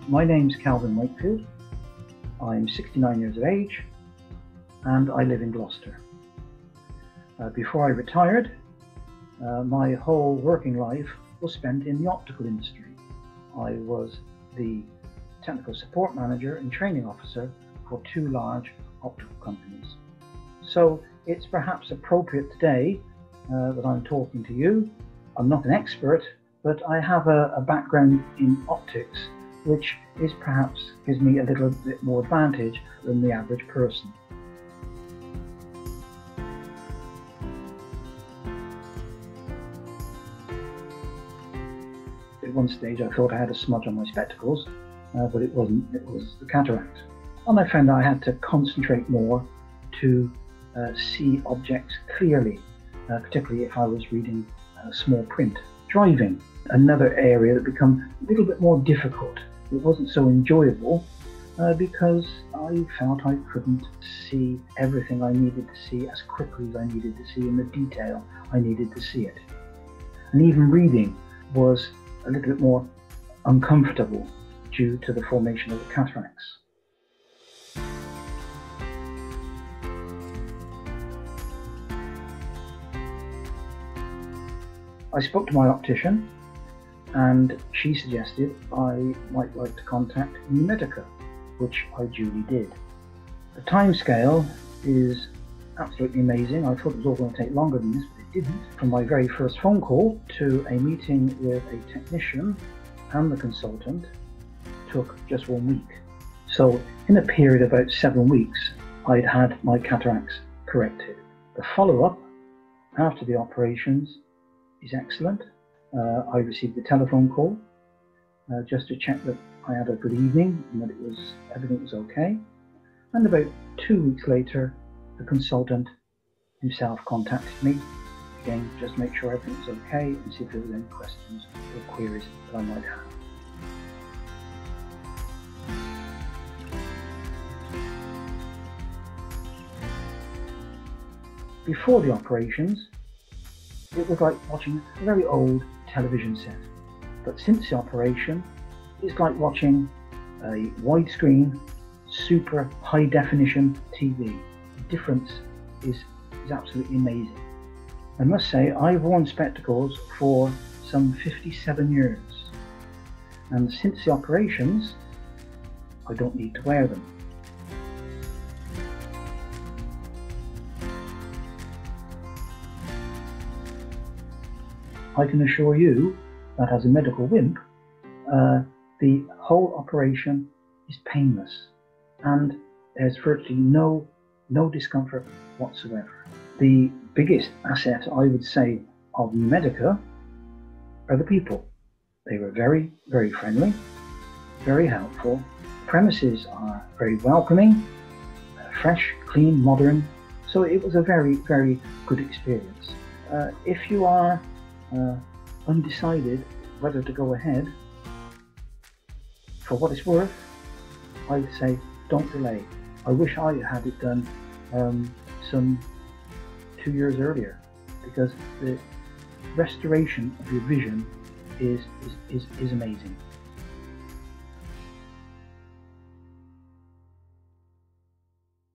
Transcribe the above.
My name's Kelvin Wakefield. I'm 69 years of age and I live in Gloucester. Before I retired, my whole working life was spent in the optical industry. I was the technical support manager and training officer for two large optical companies. So it's perhaps appropriate today that I'm talking to you. I'm not an expert, but I have a background in optics, which is perhaps gives me a little bit more advantage than the average person. At one stage I thought I had a smudge on my spectacles, but it wasn't, it was the cataract. And I found I had to concentrate more to see objects clearly, particularly if I was reading small print. Driving, another area that became a little bit more difficult. It wasn't so enjoyable because I felt I couldn't see everything I needed to see as quickly as I needed to see in the detail I needed to see it. And even reading was a little bit more uncomfortable due to the formation of the cataracts. I spoke to my optician and she suggested I might like to contact Newmedica, which I duly did. The timescale is absolutely amazing. I thought it was all going to take longer than this, but it didn't. From my very first phone call to a meeting with a technician and the consultant took just 1 week. So in a period of about 7 weeks, I'd had my cataracts corrected. The follow-up after the operations is excellent. I received a telephone call just to check that I had a good evening and that everything was okay. And about 2 weeks later, the consultant himself contacted me, again just to make sure everything was okay and see if there was any questions or queries that I might have. Before the operations, it was like watching a very old television set. But since the operation, it's like watching a widescreen, super high definition TV. The difference is absolutely amazing. I must say, I've worn spectacles for some 57 years. And since the operations, I don't need to wear them. I can assure you that as a medical wimp, the whole operation is painless and there's virtually no discomfort whatsoever. The biggest asset, I would say, of Newmedica are the people. They were very, very friendly, very helpful. Premises are very welcoming, fresh, clean, modern. So it was a very, very good experience. If you are undecided whether to go ahead, for what it's worth, I would say don't delay. I wish I had it done some 2 years earlier, because the restoration of your vision is amazing.